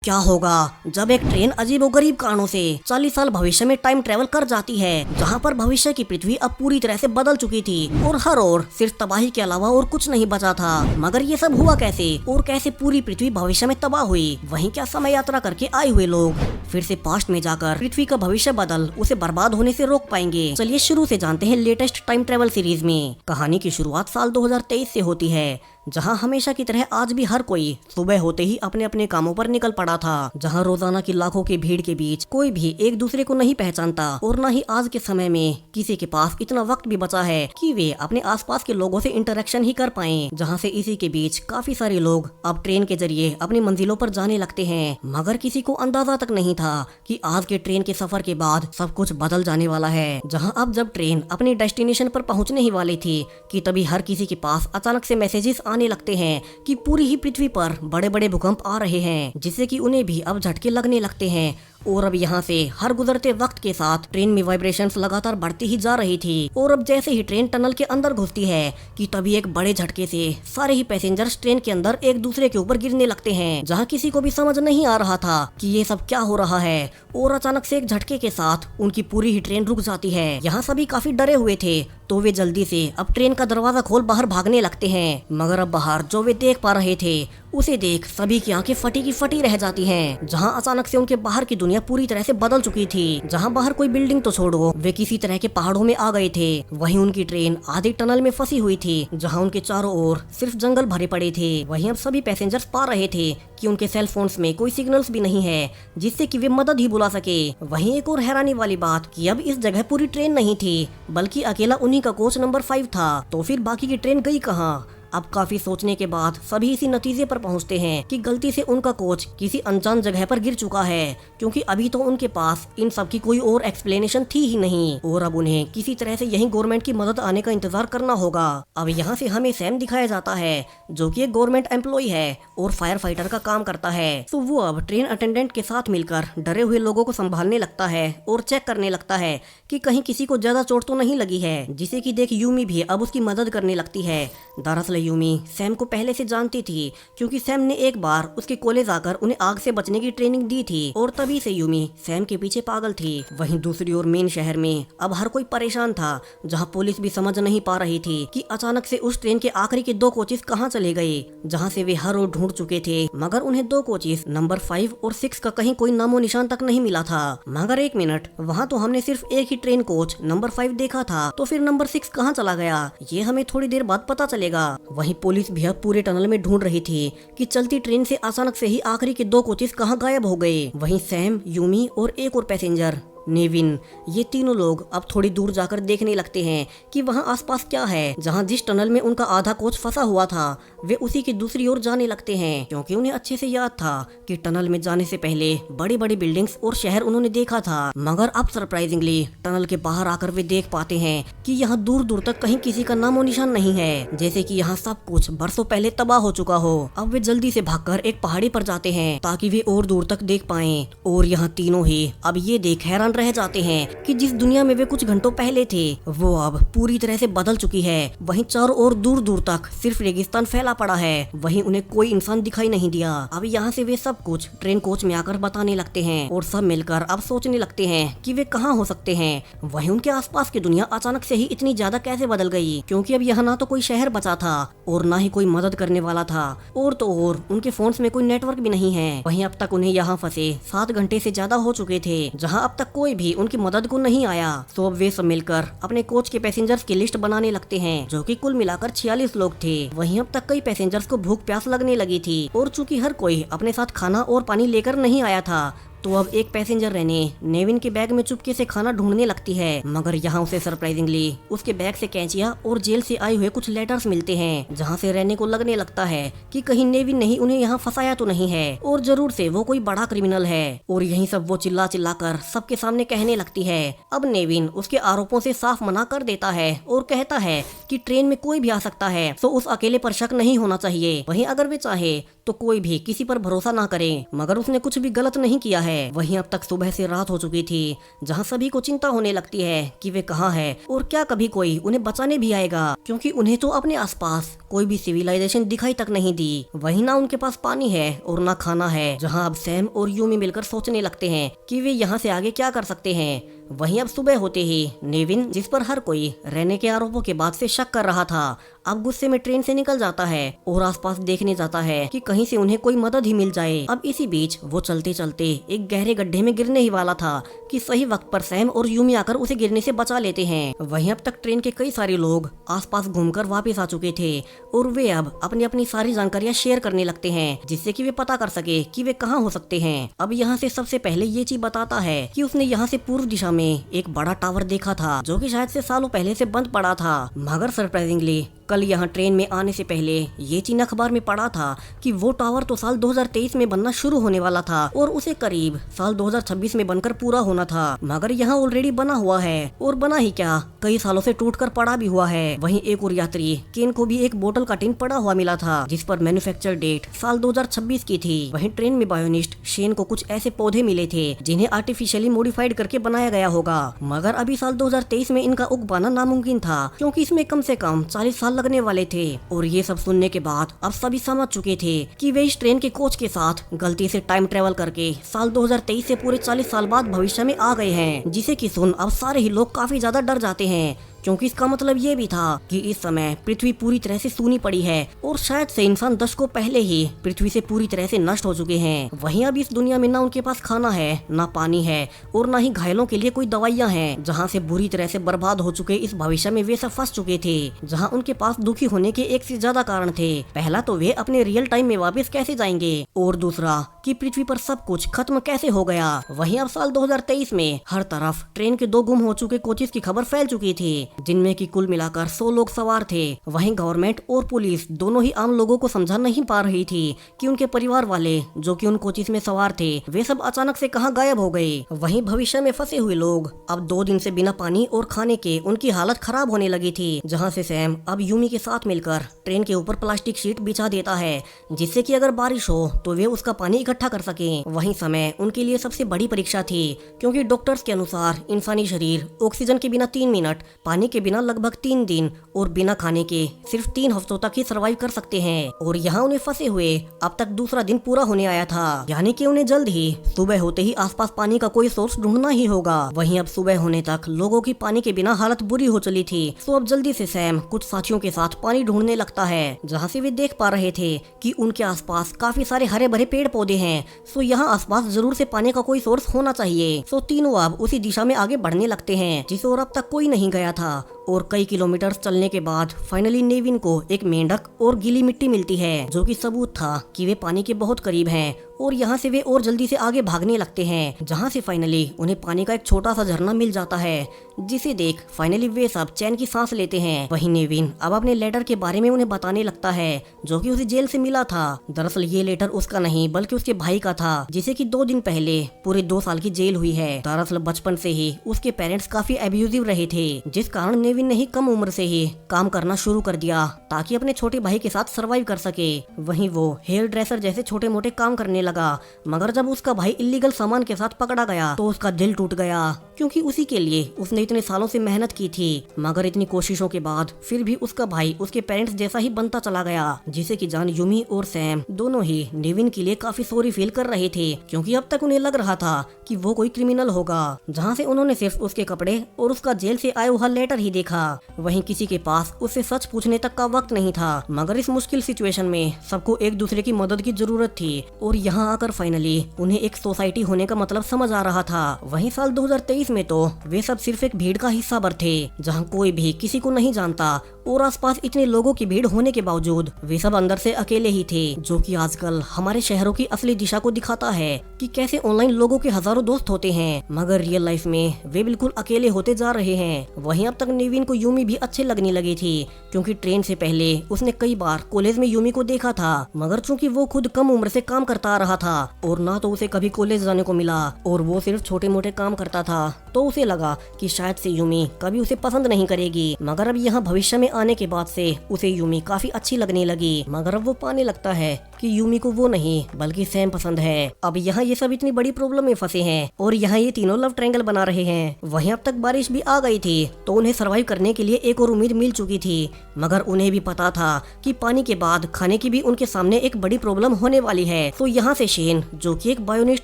क्या होगा जब एक ट्रेन अजीबोगरीब कारणों से 40 साल भविष्य में टाइम ट्रेवल कर जाती है, जहां पर भविष्य की पृथ्वी अब पूरी तरह से बदल चुकी थी और हर ओर सिर्फ तबाही के अलावा और कुछ नहीं बचा था। मगर ये सब हुआ कैसे और कैसे पूरी पृथ्वी भविष्य में तबाह हुई? वहीं क्या समय यात्रा करके आए हुए लोग फिर से पास्ट में जाकर पृथ्वी का भविष्य बदल उसे बर्बाद होने से रोक पाएंगे? चलिए शुरू से जानते हैं लेटेस्ट टाइम ट्रेवल सीरीज में। कहानी की शुरुआत साल 2023 से होती है, जहां हमेशा की तरह आज भी हर कोई सुबह होते ही अपने अपने कामों पर निकल पड़ा था। जहां रोजाना की लाखों की भीड़ के बीच कोई भी एक दूसरे को नहीं पहचानता और न ही आज के समय में किसी के पास इतना वक्त भी बचा है कि वे अपने आसपास के लोगों से इंटरेक्शन ही कर पाएं। जहां से इसी के बीच काफी सारे लोग अब ट्रेन के जरिए अपनी मंजिलों पर जाने लगते हैं, मगर किसी को अंदाजा तक नहीं था कि आज के ट्रेन के सफर के बाद सब कुछ बदल जाने वाला है। जहाँ अब जब ट्रेन अपने डेस्टिनेशन पर पहुँचने ही वाली थी कि तभी हर किसी के पास अचानक से मैसेजेस आने लगते हैं कि पूरी ही पृथ्वी पर बड़े बड़े भूकंप आ रहे हैं, जिससे कि उन्हें भी अब झटके लगने लगते हैं। और अब यहाँ से हर गुजरते वक्त के साथ ट्रेन में वाइब्रेशंस लगातार बढ़ती ही जा रही थी। और अब जैसे ही ट्रेन टनल के अंदर घुसती है कि तभी एक बड़े झटके से सारे ही पैसेंजर्स ट्रेन के अंदर एक दूसरे के ऊपर गिरने लगते हैं, जहाँ किसी को भी समझ नहीं आ रहा था कि ये सब क्या हो रहा है। और अचानक से एक झटके के साथ उनकी पूरी ही ट्रेन रुक जाती है। यहाँ सभी काफी डरे हुए थे, तो वे जल्दी से अब ट्रेन का दरवाजा खोल बाहर भागने लगते हैं। मगर अब बाहर जो वे देख पा रहे थे उसे देख सभी की आंखें फटी की फटी रह जाती हैं। जहां अचानक से उनके बाहर की दुनिया पूरी तरह से बदल चुकी थी। जहां बाहर कोई बिल्डिंग तो छोड़ो, वे किसी तरह के पहाड़ों में आ गए थे। वहीं उनकी ट्रेन आधी टनल में फंसी हुई थी, जहां उनके चारों ओर सिर्फ जंगल भरे पड़े थे। वहीं अब सभी पैसेंजर्स पा रहे थे कि उनके सेल फोन्स में कोई सिग्नल्स भी नहीं है जिससे कि वे मदद ही बुला सके। वहीं एक और हैरानी वाली बात कि अब इस जगह पूरी ट्रेन नहीं थी, बल्कि अकेला उन्हीं का कोच नंबर 5 था। तो फिर बाकी की ट्रेन गई कहाँ? अब काफी सोचने के बाद सभी इसी नतीजे पर पहुंचते हैं कि गलती से उनका कोच किसी अनजान जगह पर गिर चुका है, क्योंकि अभी तो उनके पास इन सब की कोई और एक्सप्लेनेशन थी ही नहीं। और अब उन्हें किसी तरह से यही गवर्नमेंट की मदद आने का इंतजार करना होगा। अब यहाँ से हमें सैम दिखाया जाता है, जो कि एक गवर्नमेंट एम्प्लॉय है और फायर फाइटर का काम करता है। तो वो अब ट्रेन अटेंडेंट के साथ मिलकर डरे हुए लोगों को संभालने लगता है और चेक करने लगता है कि कहीं किसी को ज्यादा चोट तो नहीं लगी है, जिसे कि देख यूमी भी अब उसकी मदद करने लगती है। दरअसल यूमी सैम को पहले से जानती थी, क्योंकि सैम ने एक बार उसके कॉलेज आकर उन्हें आग से बचने की ट्रेनिंग दी थी और तभी से यूमी सैम के पीछे पागल थी। वहीं दूसरी ओर मेन शहर में अब हर कोई परेशान था, जहां पुलिस भी समझ नहीं पा रही थी कि अचानक से उस ट्रेन के आखिरी के 2 कोचेस कहां चले गए, जहां से वे हर रोज ढूंढ चुके थे। मगर उन्हें 2 कोचेस नंबर 5 और 6 का कहीं कोई नामो निशान तक नहीं मिला था। मगर एक मिनट, वहाँ तो हमने सिर्फ एक ही ट्रेन कोच नंबर 5 देखा था, तो फिर नंबर 6 कहाँ चला गया? ये हमें थोड़ी देर बाद पता चलेगा। वहीं पुलिस भी अब पूरे टनल में ढूंढ रही थी कि चलती ट्रेन से अचानक से ही आखिरी के 2 कोचेस कहाँ गायब हो गए। वहीं सैम, यूमी और एक और पैसेंजर नेविन, ये तीनों लोग अब थोड़ी दूर जाकर देखने लगते हैं कि वहाँ आसपास क्या है। जहाँ जिस टनल में उनका आधा कोच फंसा हुआ था, वे उसी की दूसरी ओर जाने लगते हैं, क्योंकि उन्हें अच्छे से याद था कि टनल में जाने से पहले बड़ी बड़ी बिल्डिंग्स और शहर उन्होंने देखा था। मगर अब सरप्राइजिंगली टनल के बाहर आकर वे देख पाते हैं कि यहाँ दूर दूर तक कहीं किसी का नामो निशान नहीं है, जैसे कि यहाँ सब कुछ बरसों पहले तबाह हो चुका हो। अब वे जल्दी से भागकर एक पहाड़ी पर जाते हैं ताकि वे और दूर तक देख पाएं। और यहाँ तीनों ही अब ये देख हैरान रह जाते हैं कि जिस दुनिया में वे कुछ घंटों पहले थे, वो अब पूरी तरह से बदल चुकी है। वहीं चारों ओर दूर दूर तक सिर्फ रेगिस्तान फैला पड़ा है। वहीं उन्हें कोई इंसान दिखाई नहीं दिया। अब यहाँ से वे सब कुछ ट्रेन कोच में आकर बताने लगते हैं और सब मिलकर अब सोचने लगते हैं कि वे कहाँ हो सकते हैं। वहीं उनके आसपास की दुनिया अचानक से ही इतनी ज्यादा कैसे बदल गई, क्योंकि अब यहाँ ना तो कोई शहर बचा था और ना ही कोई मदद करने वाला था, और तो और उनके फोन्स में कोई नेटवर्क भी नहीं है। वहीं अब तक उन्हें यहाँ फंसे 7 घंटे से ज्यादा हो चुके थे, जहाँ अब तक कोई भी उनकी मदद को नहीं आया। तो अब वे सब मिलकर अपने कोच के पैसेंजर्स की लिस्ट बनाने लगते हैं, जो कि कुल मिलाकर 46 लोग थे। वहीं अब तक कई पैसेंजर्स को भूख प्यास लगने लगी थी, और चूंकि हर कोई अपने साथ खाना और पानी लेकर नहीं आया था, तो अब एक पैसेंजर रहने नेविन के बैग में चुपके से खाना ढूंढने लगती है। मगर यहाँ उसे सरप्राइजिंगली उसके बैग से कैंचिया और जेल से आए हुए कुछ लेटर्स मिलते हैं, जहाँ से रहने को लगने लगता है कि कहीं नेविन ने उन्हें यहाँ फंसाया तो नहीं है, और जरूर से वो कोई बड़ा क्रिमिनल है। और यही सब वो चिल्ला चिल्ला कर सबके सामने कहने लगती है। अब नेविन उसके आरोपों से साफ मना कर देता है और कहता है कि ट्रेन में कोई भी आ सकता है, तो उस अकेले पर शक नहीं होना चाहिए। वहीं अगर वे चाहे तो कोई भी किसी पर भरोसा ना करे, मगर उसने कुछ भी गलत नहीं किया है। वहीं अब तक सुबह से रात हो चुकी थी, जहाँ सभी को चिंता होने लगती है कि वे कहाँ है और क्या कभी कोई उन्हें बचाने भी आएगा, क्योंकि उन्हें तो अपने आसपास कोई भी सिविलाइजेशन दिखाई तक नहीं दी। वहीं ना उनके पास पानी है और ना खाना है। जहाँ अब सैम और यूमी मिलकर सोचने लगते हैं कि वे यहाँ से आगे क्या कर सकते हैं। वहीं अब सुबह होते ही नेविन, जिस पर हर कोई रहने के आरोपों के बाद से शक कर रहा था, अब गुस्से में ट्रेन से निकल जाता है और आसपास देखने जाता है कि कहीं से उन्हें कोई मदद ही मिल जाए। अब इसी बीच वो चलते चलते एक गहरे गड्ढे में गिरने ही वाला था कि सही वक्त पर सैम और यूमी आकर उसे गिरने से बचा लेते हैं। वहीं अब तक ट्रेन के कई सारे लोग आसपास घूमकर वापस आ चुके थे और वे अब अपनी अपनी सारी जानकारियां शेयर करने लगते हैं, जिससे कि वे पता कर सके कि वे कहाँ हो सकते हैं। अब यहाँ से सबसे पहले ये चीज बताता है कि उसने यहाँ से पूर्व दिशा में एक बड़ा टावर देखा था, जो कि शायद से सालों पहले से बंद पड़ा था। मगर सरप्राइजिंगली कल यहाँ ट्रेन में आने से पहले ये चीन अखबार में पढ़ा था कि वो टावर तो साल 2023 में बनना शुरू होने वाला था और उसे करीब साल 2026 में बनकर पूरा होना था। मगर यहाँ ऑलरेडी बना हुआ है, और बना ही क्या, कई सालों से टूटकर पड़ा भी हुआ है। वहीं एक और यात्री केन को भी एक बोतल का टिन पड़ा हुआ मिला था, जिस पर मैन्युफैक्चर डेट साल 2026 की थी। वहीं ट्रेन में बायोनिस्ट शेन को कुछ ऐसे पौधे मिले थे जिन्हें आर्टिफिशियली मॉडिफाइड करके बनाया गया होगा। मगर अभी साल 2023 में इनका उग पाना नामुमकिन था, क्योंकि इसमें कम से कम 40 साल लगने वाले थे। और ये सब सुनने के बाद अब सभी समझ चुके थे कि वे इस ट्रेन के कोच के साथ गलती से टाइम ट्रेवल करके साल 2023 से पूरे 40 साल बाद भविष्य में आ गए हैं, जिसे कि सुन अब सारे ही लोग काफी ज्यादा डर जाते हैं, क्योंकि इसका मतलब ये भी था कि इस समय पृथ्वी पूरी तरह से सूनी पड़ी है और शायद से इंसान दशकों पहले ही पृथ्वी से पूरी तरह से नष्ट हो चुके हैं। वहीं अब इस दुनिया में ना उनके पास खाना है, ना पानी है और ना ही घायलों के लिए कोई दवाइयां हैं। जहां से बुरी तरह से बर्बाद हो चुके इस भविष्य में वे सब फंस चुके थे, जहां उनके पास दुखी होने के एक से ज्यादा कारण थे। पहला तो वे अपने रियल टाइम में वापस कैसे जाएंगे, और दूसरा कि पृथ्वी पर सब कुछ खत्म कैसे हो गया। वहीं अब साल 2023 में हर तरफ ट्रेन के 2 गुम हो चुके कोचेस की खबर फैल चुकी थी, जिनमें कि कुल मिलाकर 100 लोग सवार थे। वहीं गवर्नमेंट और पुलिस दोनों ही आम लोगों को समझा नहीं पा रही थी कि उनके परिवार वाले जो कि उन कोचेस में सवार थे, वे सब अचानक से कहां गायब हो गए। वहीं भविष्य में फंसे हुए लोग अब 2 दिन से बिना पानी और खाने के उनकी हालत खराब होने लगी थी। जहां से सैम अब यूमी के साथ मिलकर ट्रेन के ऊपर प्लास्टिक शीट बिछा देता है, जिससे कि अगर बारिश हो तो वे उसका पानी इकट्ठा कर सकें। वहीं समय उनके लिए सबसे बड़ी परीक्षा थी, क्योंकि डॉक्टर्स के अनुसार इंसानी शरीर ऑक्सीजन के बिना 3 मिनट, पानी के बिना लगभग 3 दिन और बिना खाने के सिर्फ 3 हफ्तों तक ही सरवाइव कर सकते हैं। और यहाँ उन्हें फंसे हुए अब तक दूसरा दिन पूरा होने आया था, यानी कि उन्हें जल्द ही सुबह होते ही आसपास पानी का कोई सोर्स ढूंढना ही होगा। वहीं अब सुबह होने तक लोगों की पानी के बिना हालत बुरी हो चली थी, तो अब जल्दी से सैम कुछ साथियों के साथ पानी ढूंढने लगता है, जहाँ से वे देख पा रहे थे कि उनके आसपास काफी सारे हरे भरे पेड़ पौधे हैं, सो यहाँ आसपास जरूर से पानी का कोई सोर्स होना चाहिए। सो तीनों अब उसी दिशा में आगे बढ़ने लगते हैं, जिस ओर अब तक कोई नहीं गया था। और कई किलोमीटर चलने के बाद फाइनली नेविन को एक मेंढक और गीली मिट्टी मिलती है, जो कि सबूत था कि वे पानी के बहुत करीब हैं। और यहाँ से वे और जल्दी से आगे भागने लगते हैं, जहाँ से फाइनली उन्हें पानी का एक छोटा सा झरना मिल जाता है, जिसे देख फाइनली वे सब चैन की सांस लेते हैं। वहीं नेविन अब अपने लेटर के बारे में उन्हें बताने लगता है, जो कि उसे जेल से मिला था। दरअसल ये लेटर उसका नहीं बल्कि उसके भाई का था, जिसे कि 2 दिन पहले पूरे 2 साल की जेल हुई है। दरअसल बचपन से ही उसके पेरेंट्स काफी एब्यूजिव रहे थे, जिस कारण नेविन ने ही कम उम्र से ही काम करना शुरू कर दिया ताकि अपने छोटे भाई के साथ सरवाइव कर सके। वहीं वो हेयर ड्रेसर जैसे छोटे मोटे काम करने लगा, मगर जब उसका भाई इलीगल सामान के साथ पकड़ा गया तो उसका दिल टूट गया, क्योंकि उसी के लिए उसने इतने सालों से मेहनत की थी। मगर इतनी कोशिशों के बाद फिर भी उसका भाई उसके पेरेंट्स जैसा ही बनता चला गया, जिसे कि जान यूमी और सैम दोनों ही नेविन के लिए काफी सॉरी फील कर रहे थे, क्योंकि अब तक उन्हें लग रहा था कि वो कोई क्रिमिनल होगा, जहाँ से उन्होंने सिर्फ उसके कपड़े और उसका जेल से आया हुआ लेटर ही देखा। वहीं किसी के पास उससे सच पूछने तक का वक्त नहीं था, मगर इस मुश्किल सिचुएशन में सबको एक दूसरे की मदद की जरूरत थी। और यहाँ आकर फाइनली उन्हें एक सोसाइटी होने का मतलब समझ आ रहा था। वहीं साल 2023 में तो वे सब सिर्फ एक भीड़ का हिस्सा भर थे, जहाँ कोई भी किसी को नहीं जानता, और आसपास इतने लोगों की भीड़ होने के बावजूद वे सब अंदर से अकेले ही थे, जो कि आजकल हमारे शहरों की असली दिशा को दिखाता है कि कैसे ऑनलाइन लोगों के हजारों दोस्त होते हैं, मगर रियल लाइफ में वे बिल्कुल अकेले होते जा रहे हैं। वहीं अब तक नेविन को यूमी भी अच्छे लगने लगी थी, क्योंकि ट्रेन से पहले उसने कई बार कॉलेज में यूमी को देखा था, मगर चूंकि वो खुद कम उम्र से काम करता आ रहा था और ना तो उसे कभी कॉलेज जाने को मिला और वो सिर्फ छोटे मोटे काम करता था, तो उसे लगा कि शायद से यूमी कभी उसे पसंद नहीं करेगी, मगर अब यहाँ भविष्य में आने के बाद से उसे यूमी काफी अच्छी लगने लगी। मगर अब वो पाने लगता है कि यूमी को वो नहीं बल्कि सैम पसंद है। अब यहाँ ये सब इतनी बड़ी प्रॉब्लम में फंसे हैं और यहाँ ये तीनों लव ट्रायंगल बना रहे हैं। वहीं अब तक बारिश भी आ गई थी तो उन्हें सरवाइव करने के लिए एक और उम्मीद मिल चुकी थी, मगर उन्हें भी पता था कि पानी के बाद खाने की भी उनके सामने एक बड़ी प्रॉब्लम होने वाली है। तो यहाँ से शेन, जो कि एक बायोनिस्ट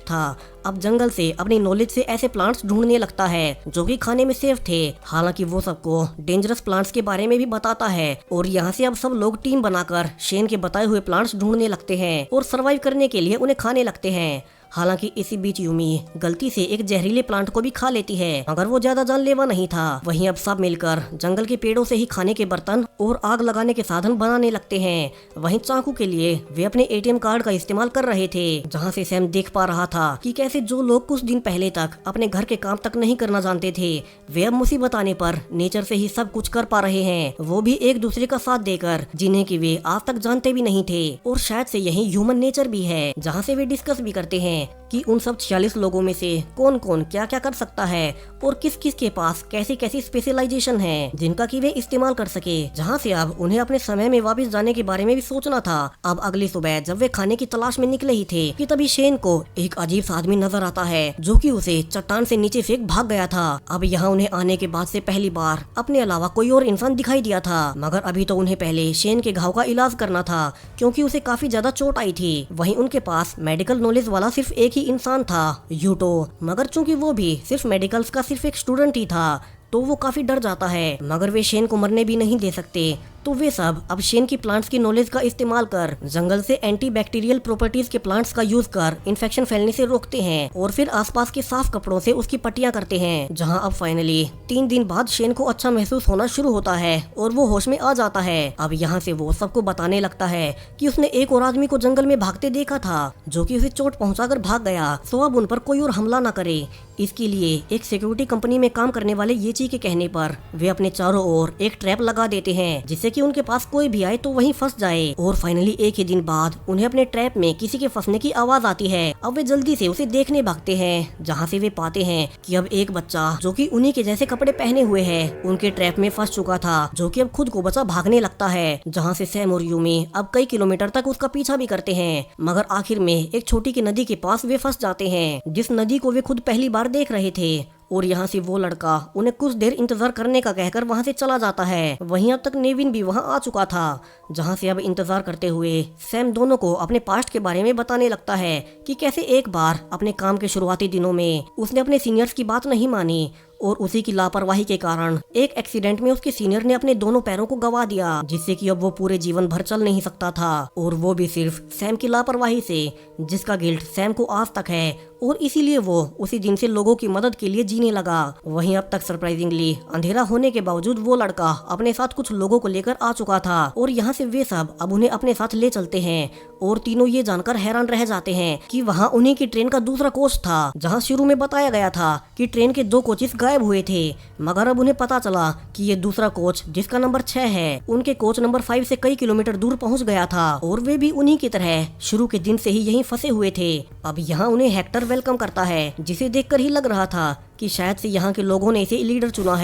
था, अब जंगल से अपनी नॉलेज से ऐसे प्लांट्स ढूंढने लगता है जो कि खाने में सेफ थे। हालांकि वो सबको डेंजरस प्लांट्स के बारे में भी बताता है और यहाँ से अब सब लोग टीम बनाकर शेन के बताए हुए प्लांट्स ढूंढने लगते हैं और सरवाइव करने के लिए उन्हें खाने लगते हैं। हालांकि इसी बीच यूमी गलती से एक जहरीले प्लांट को भी खा लेती है, मगर वो ज्यादा जानलेवा नहीं था। वहीं अब सब मिलकर जंगल के पेड़ों से ही खाने के बर्तन और आग लगाने के साधन बनाने लगते हैं। वहीं चाकू के लिए वे अपने एटीएम कार्ड का इस्तेमाल कर रहे थे, जहां से सैम देख पा रहा था कि कैसे जो लोग कुछ दिन पहले तक अपने घर के काम तक नहीं करना जानते थे, वे अब मुसीबत आने पर नेचर से ही सब कुछ कर पा रहे हैं, वो भी एक दूसरे का साथ देकर, जिन्हें कि वे आज तक जानते भी नहीं थे। और शायद से यही ह्यूमन नेचर भी है, जहाँ से वे डिस्कस भी करते हैं कि उन सब 46 लोगों में से कौन कौन क्या क्या कर सकता है और किस किस के पास कैसी कैसी स्पेशलाइजेशन है जिनका कि वे इस्तेमाल कर सके। जहाँ से अब उन्हें अपने समय में वापस जाने के बारे में भी सोचना था। अब अगली सुबह जब वे खाने की तलाश में निकले ही थे कि तभी शेन को एक अजीब सा आदमी नजर आता है जो कि उसे चट्टान से नीचे फेंक भाग गया था। अब यहाँ उन्हें आने के बाद से पहली बार अपने अलावा कोई और इंसान दिखाई दिया था, मगर अभी तो उन्हें पहले शेन के घाव का इलाज करना था क्योंकि उसे काफी ज्यादा चोट आई थी। वहीं उनके पास मेडिकल नॉलेज वाला सिर्फ एक ही इंसान था, यूटो, मगर चूंकि वो भी सिर्फ मेडिकल्स का सिर्फ एक स्टूडेंट ही था तो वो काफी डर जाता है, मगर वे शेन को मरने भी नहीं दे सकते। तो वे सब अब शेन की प्लांट्स की नॉलेज का इस्तेमाल कर जंगल से एंटी बैक्टीरियल प्रॉपर्टीज के प्लांट्स का यूज कर इन्फेक्शन फैलने से रोकते हैं और फिर आसपास के साफ कपड़ों से उसकी पट्टियां करते हैं। जहां अब फाइनली 3 दिन बाद शेन को अच्छा महसूस होना शुरू होता है और वो होश में आ जाता है। अब यहाँ से वो सबको बताने लगता है कि उसने एक और आदमी को जंगल में भागते देखा था जो कि उसे चोट पहुंचाकर भाग गया, तो अब उन पर कोई और हमला न करे। इसके लिए एक सिक्योरिटी कंपनी में काम करने वाले येची के कहने पर वे अपने चारों ओर एक ट्रैप लगा देते हैं जिससे कि उनके पास कोई भी आए तो वहीं फंस जाए। और फाइनली एक ही दिन बाद उन्हें अपने ट्रैप में किसी के फंसने की आवाज आती है। अब वे जल्दी से उसे देखने भागते हैं, जहाँ से वे पाते हैं कि अब एक बच्चा जो कि उन्हीं के जैसे कपड़े पहने हुए है उनके ट्रैप में फंस चुका था, जो कि अब खुद को बचा भागने लगता है। जहाँ से सैम और यूमी अब कई किलोमीटर तक उसका पीछा भी करते हैं, मगर आखिर में एक छोटी की नदी के पास वे फंस जाते हैं, जिस नदी को वे खुद पहली बार देख रहे थे। और यहाँ से वो लड़का उन्हें कुछ देर इंतजार करने का कहकर वहाँ से चला जाता है। वहीं अब तक नेविन भी वहाँ आ चुका था, जहाँ से अब इंतजार करते हुए सैम दोनों को अपने पास्ट के बारे में बताने लगता है कि कैसे एक बार अपने काम के शुरुआती दिनों में उसने अपने सीनियर्स की बात नहीं मानी और उसी की लापरवाही के कारण एक एक्सीडेंट में उसके सीनियर ने अपने दोनों पैरों को गवा दिया, जिससे कि अब वो पूरे जीवन भर चल नहीं सकता था, और वो भी सिर्फ सैम की लापरवाही से, जिसका गिल्ट सैम को आज तक है और इसीलिए वो उसी दिन से लोगों की मदद के लिए जीने लगा। वहीं अब तक सरप्राइजिंगली अंधेरा होने के बावजूद वो लड़का अपने साथ कुछ लोगों को लेकर आ चुका था और यहाँ से वे सब अब उन्हें अपने साथ ले चलते हैं। और तीनों ये जानकर हैरान रह जाते हैं कि वहाँ उन्हीं की ट्रेन का दूसरा कोच था, जहाँ शुरू में बताया गया था कि ट्रेन के 2 कोचेस गायब हुए थे, मगर अब उन्हें पता चला कि ये दूसरा कोच जिसका नंबर 6 है उनके कोच नंबर 5 से कई किलोमीटर दूर पहुँच गया था और वे भी उन्हीं की तरह शुरू के दिन से ही यहीं फंसे हुए थे। अब यहाँ उन्हें हेक्टर वेलकम करता है, जिसे देखकर ही लग रहा था कि शायद से यहाँ के लोगों ने इसे लीडर चुना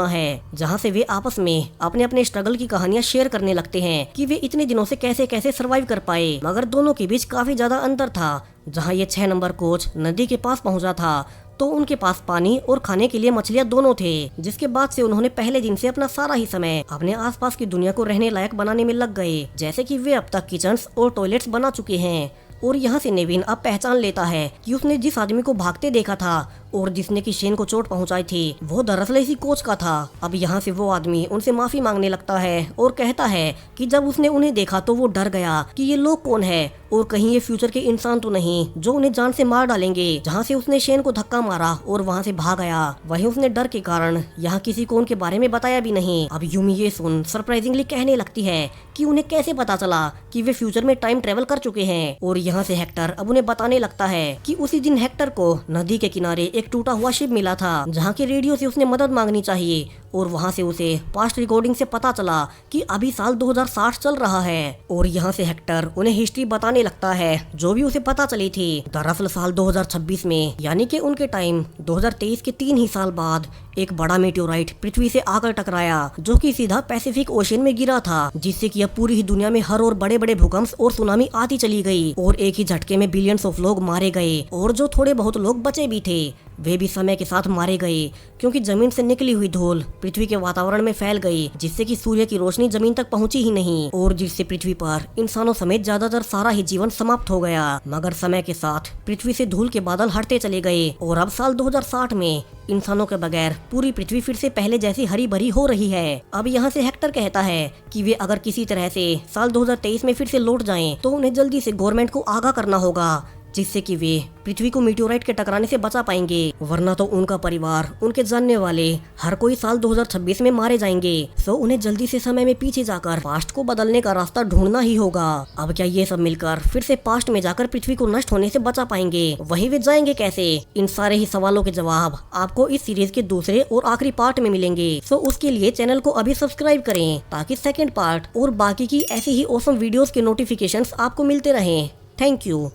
है, जहाँ से वे आपस में अपने अपने स्ट्रगल की कहानियां शेयर करने लगते हैं कि वे इतने दिनों से कैसे कैसे सरवाइव कर पाए। मगर दोनों के बीच काफी ज्यादा अंतर था। जहाँ ये 6 नंबर कोच नदी के पास पहुँचा था तो उनके पास पानी और खाने के लिए मछलियाँ दोनों थे, जिसके बाद से उन्होंने पहले दिन से अपना सारा ही समय अपने आसपास की दुनिया को रहने लायक बनाने में लग गए, जैसे कि वे अब तक किचन्स और टॉयलेट्स बना चुके हैं। और यहाँ से नेविन अब पहचान लेता है कि उसने जिस आदमी को भागते देखा था और जिसने की शेन को चोट पहुंचाई थी वो दरअसल इसी कोच का था। अब यहाँ से वो आदमी उनसे माफी मांगने लगता है और कहता है कि जब उसने उन्हें देखा तो वो डर गया कि ये लोग कौन है और कहीं ये फ्यूचर के इंसान तो नहीं जो उन्हें जान से मार डालेंगे। जहाँ से उसने शेन को धक्का मारा और वहाँ से भाग गया। वहीं उसने डर के कारण यहाँ किसी को उनके बारे में बताया भी नहीं। अब यूमी ये सुन सरप्राइजिंगली कहने लगती है कि उन्हें कैसे पता चला कि वे फ्यूचर में टाइम ट्रेवल कर चुके हैं। और यहाँ से हेक्टर अब उन्हें बताने लगता है कि उसी दिन हेक्टर को नदी के किनारे एक टूटा हुआ शिप मिला था जहाँ के रेडियो से उसने मदद मांगनी चाहिए और वहाँ से उसे पास्ट रिकॉर्डिंग से पता चला कि अभी साल 2060 चल रहा है और यहाँ से हेक्टर उन्हें हिस्ट्री बताने लगता है जो भी उसे पता चली थी। दरअसल साल 2026 में यानी कि उनके टाइम 2023 के 3 ही साल बाद एक बड़ा मीटियोराइट पृथ्वी से आकर टकराया जो कि सीधा पैसिफिक ओशन में गिरा था, जिससे कि अब पूरी ही दुनिया में हर और बड़े बड़े भूकंप और सुनामी आती चली गई और एक ही झटके में बिलियंस ऑफ लोग मारे गए और जो थोड़े बहुत लोग बचे भी थे वे भी समय के साथ मारे गए क्योंकि जमीन से निकली हुई धूल पृथ्वी के वातावरण में फैल गई, जिससे कि सूर्य की रोशनी जमीन तक पहुंची ही नहीं और जिससे पृथ्वी पर इंसानों समेत ज्यादातर सारा ही जीवन समाप्त हो गया। मगर समय के साथ पृथ्वी से धूल के बादल हटते चले गए और अब साल 2060 में इंसानों के बगैर पूरी पृथ्वी फिर से पहले जैसी हरी भरी हो रही है। अब यहाँ से हेक्टर कहता है कि वे अगर किसी तरह से साल 2023 में फिर से लौट जाएं तो उन्हें जल्दी से गवर्नमेंट को आगाह करना होगा, जिससे कि वे पृथ्वी को मीटियोराइट के टकराने से बचा पाएंगे, वरना तो उनका परिवार, उनके जानने वाले हर कोई साल 2026 में मारे जाएंगे। सो उन्हें जल्दी से समय में पीछे जाकर पास्ट को बदलने का रास्ता ढूंढना ही होगा। अब क्या ये सब मिलकर फिर से पास्ट में जाकर पृथ्वी को नष्ट होने से बचा पाएंगे? वही वे जाएंगे कैसे? इन सारे ही सवालों के जवाब आपको इस सीरीज के दूसरे और आखिरी पार्ट में मिलेंगे। सो उसके लिए चैनल को अभी सब्सक्राइब करें ताकि सेकेंड पार्ट और बाकी की ऐसी ही ऑसम वीडियोस के नोटिफिकेशंस आपको मिलते रहें। Thank you.